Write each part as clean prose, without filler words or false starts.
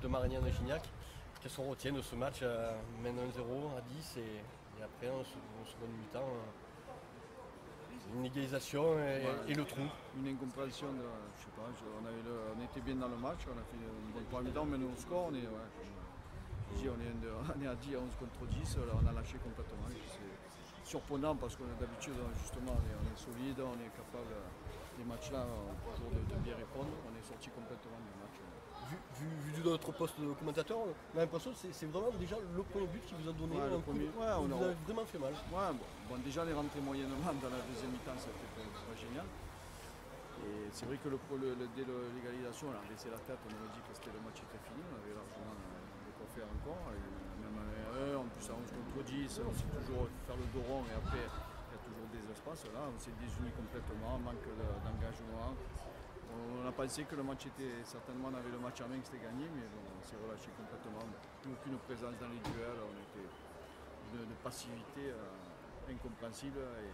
de Marignane et Gignac. Qu'est-ce qu'on retient de ce match? Mène 1-0 à 10 et après en seconde mi-temps, une égalisation et le trou. Une incompréhension, je sais pas, on était bien dans le match, on a fait une bonne première mi-temps, mais au score, on est à 10 à 11 contre 10, là, on a lâché complètement. C'est surprenant parce qu'on d'habitude justement on est solide, on est capable des matchs-là toujours de bien répondre, on est sorti complètement du match. Vu de notre poste de commentateur, on a l'impression que c'est vraiment déjà le premier but qui vous a donné un coup, vous a vraiment fait mal. Ouais, bon, déjà on est rentré moyennement dans la deuxième mi-temps, c'était pas génial. Et c'est vrai que dès l'égalisation, on a laissé la tête, on aurait dit que c'était le match était fini, on avait largement de quoi faire encore. Et même en plus à 11 contre 10, on sait toujours faire le dos rond et après il y a toujours des espaces. Là, on s'est désuni complètement, manque d'engagement. On a pensé que le match était certainement, on avait le match en main, que c'était gagné, mais bon, on s'est relâché complètement. Plus aucune présence dans les duels, on était de passivité incompréhensible et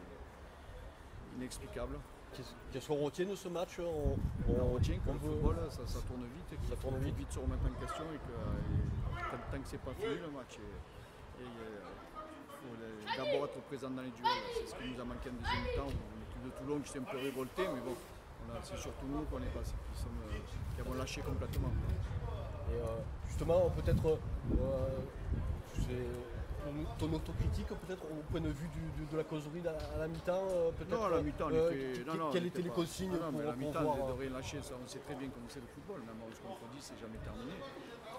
inexplicable. Qu'est-ce qu'on retient de ce match? On retient que le football, ça tourne vite et qu'il faut vite se remettre en question et que tant que c'est pas fini le match, il faut d'abord être présent dans les duels. C'est ce qui nous a manqué en deuxième mi-temps. L'équipe de Toulon qui s'est un peu révoltée, mais bon. C'est surtout nous qui avons lâché complètement. Et justement, peut-être ton autocritique, peut-être au point de vue de la causerie à la mi-temps, peut-être. Non, à la mi-temps, quelles étaient les consignes pour la mi-temps, de rien lâcher, ça, on sait très bien comment c'est le football. Même en 11 contre 10, c'est jamais terminé.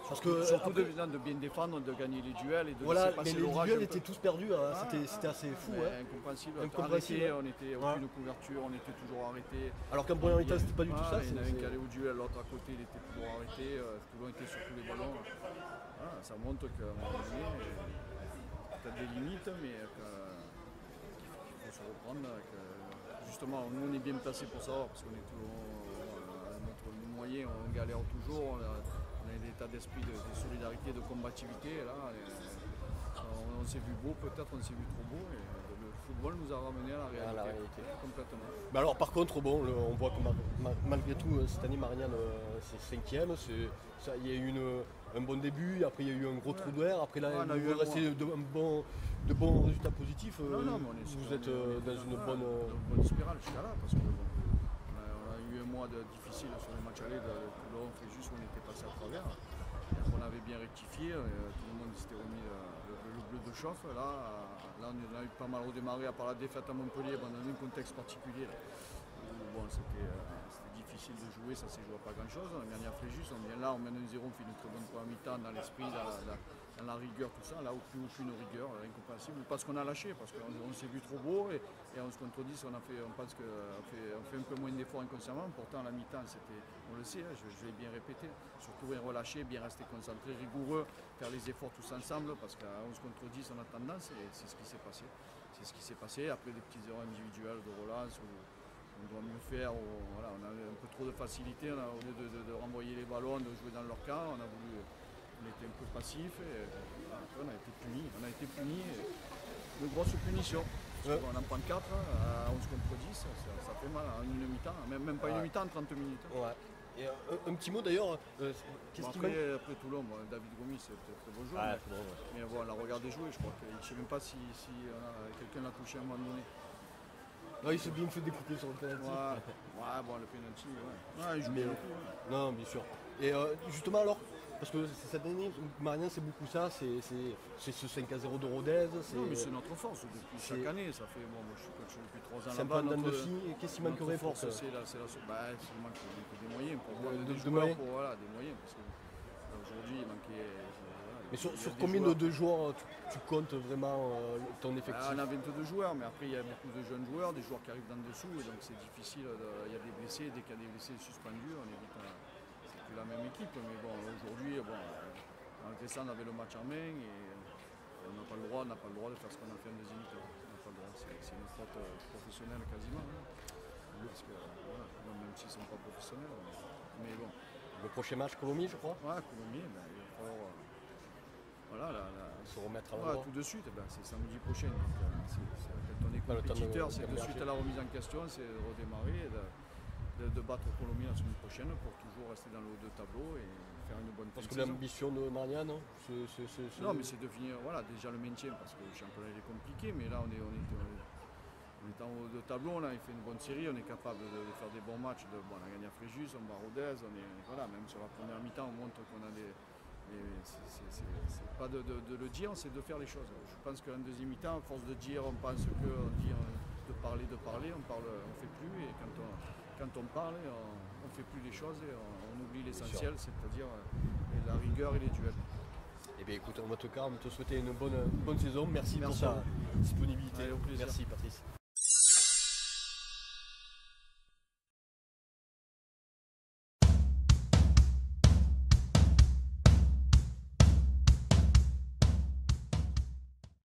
Surtout de bien défendre, de gagner les duels et de voilà, laisser passer mais l'orage. Les duels étaient tous perdus, hein. C'était assez fou. Incompréhensible. Arrêté, on était aucune couverture, on était toujours arrêté. Alors qu'en première mi-temps, c'était pas du tout ça. Il y en avait un qui allait au duel, l'autre à côté, il était toujours arrêté. Toulon était sur tous les ballons. Ça montre qu'à un moment donné, tu as des limites, mais qu'il faut se reprendre. Justement, nous on est bien placés pour savoir, parce qu'on est nos moyens, on galère toujours, on a un état d'esprit de solidarité, de combativité. Là, on s'est vu beau, peut-être on s'est vu trop beau, et le football nous a ramené à la réalité. Complètement. Mais alors par contre, bon, on voit que malgré tout, cette année Marignane c'est 5e, il y a eu un bon début, après il y a eu un gros trou d'air, après là il vous restez de bons résultats positifs. Vous êtes dans une bonne spirale jusqu'à là, parce que on a eu un mois difficile sur les matchs allés de Toulon, Fréjus, où on était passé à travers. On avait bien rectifié, tout le monde s'était remis le bleu de chauffe. Là, on a eu pas mal redémarré, à part la défaite à Montpellier, dans un contexte particulier. Bon, c'était difficile de jouer, ça s'est joué à pas grand chose. On a gagné à Fréjus, on vient là, on mène 1-0, on fait une très bonne première mi-temps dans l'esprit, dans la rigueur, tout ça. Là, aucune rigueur, incompréhensible. Parce qu'on a lâché, parce qu'on s'est vu trop beau et on se contredit, on pense qu'on fait un peu moins d'efforts inconsciemment. Pourtant, à la mi-temps, on le sait, je l'ai bien répété, surtout bien relâché, bien rester concentré, rigoureux, faire les efforts tous ensemble, parce qu'à 11 contre 10, on a tendance, et c'est ce qui s'est passé. C'est ce qui s'est passé, après des petites erreurs individuelles de relance, on doit mieux faire, on a un peu trop de facilité, au lieu de renvoyer les ballons, de jouer dans leur camp, on était un peu passif, et après on a été punis, de grosses punitions. On en prend 4 à 11 contre 10, ça fait mal en une mi-temps, même pas une mi-temps, en 30 minutes. Ouais. Et un petit mot d'ailleurs, après Toulon, David Gomis c'est peut-être très beau joueur, mais bon, on l'a regardé jouer, je crois je ne sais même pas si quelqu'un l'a touché à un moment donné. Non, il s'est bien fait découper sur le penalty. Bon, le penalty, il joue bien beaucoup. Non, bien sûr. Et justement alors, parce que cette année, Marignane c'est beaucoup ça, c'est ce 5-0 de Rodez. Non, mais c'est notre force depuis chaque année. Ça fait, moi je suis coach depuis 3 ans là-bas. C'est un peu en dents de scie. Qu'est-ce qui manquerait pour ça? C'est le manque des moyens pour voir des joueurs, des moyens. Parce qu'aujourd'hui, il manquait. Mais sur combien de joueurs tu comptes vraiment ton effectif? On a 22 joueurs, mais après il y a beaucoup de jeunes joueurs, des joueurs qui arrivent d'en dessous, et donc c'est difficile. Il y a des blessés, dès qu'il y a des blessés suspendus, on évite. C'est plus la même équipe, mais bon, aujourd'hui, en Grèce, on avait le match en main et on n'a pas le droit de faire ce qu'on a fait en deuxième mi-temps. On n'a pas le droit, c'est une faute professionnelle quasiment. Parce que, même s'ils ne sont pas professionnels, mais bon. Le prochain match, Colomiers, je crois. Ouais, Colomiers, il va falloir. Se remettre à l'endroit. Tout de suite, c'est samedi prochain. Quand on est compétiteur, c'est de suite à la remise en question, c'est de redémarrer, de de battre Colomiers la semaine prochaine pour toujours rester dans le haut de tableau et faire une bonne fin Parce de que saison. l'ambition de Marianne, non Non, mais c'est de finir voilà, déjà le maintien parce que le championnat il est compliqué, mais là on est en haut de tableau, là, il fait une bonne série, on est capable de faire des bons matchs. On a gagné à Fréjus, on bat Rodez, voilà, même sur la première mi-temps, on montre qu'on a des. C'est pas de le dire, c'est de faire les choses. Je pense qu'en deuxième mi-temps, à force de dire, on pense qu'on dit de parler, on fait plus, et quand on parle, on fait plus les choses et on oublie l'essentiel, c'est-à-dire la rigueur et les duels. Eh bien écoute, en tout cas, on te souhaiter une bonne saison. Merci pour ta disponibilité. Allez, au plaisir. Merci Patrice.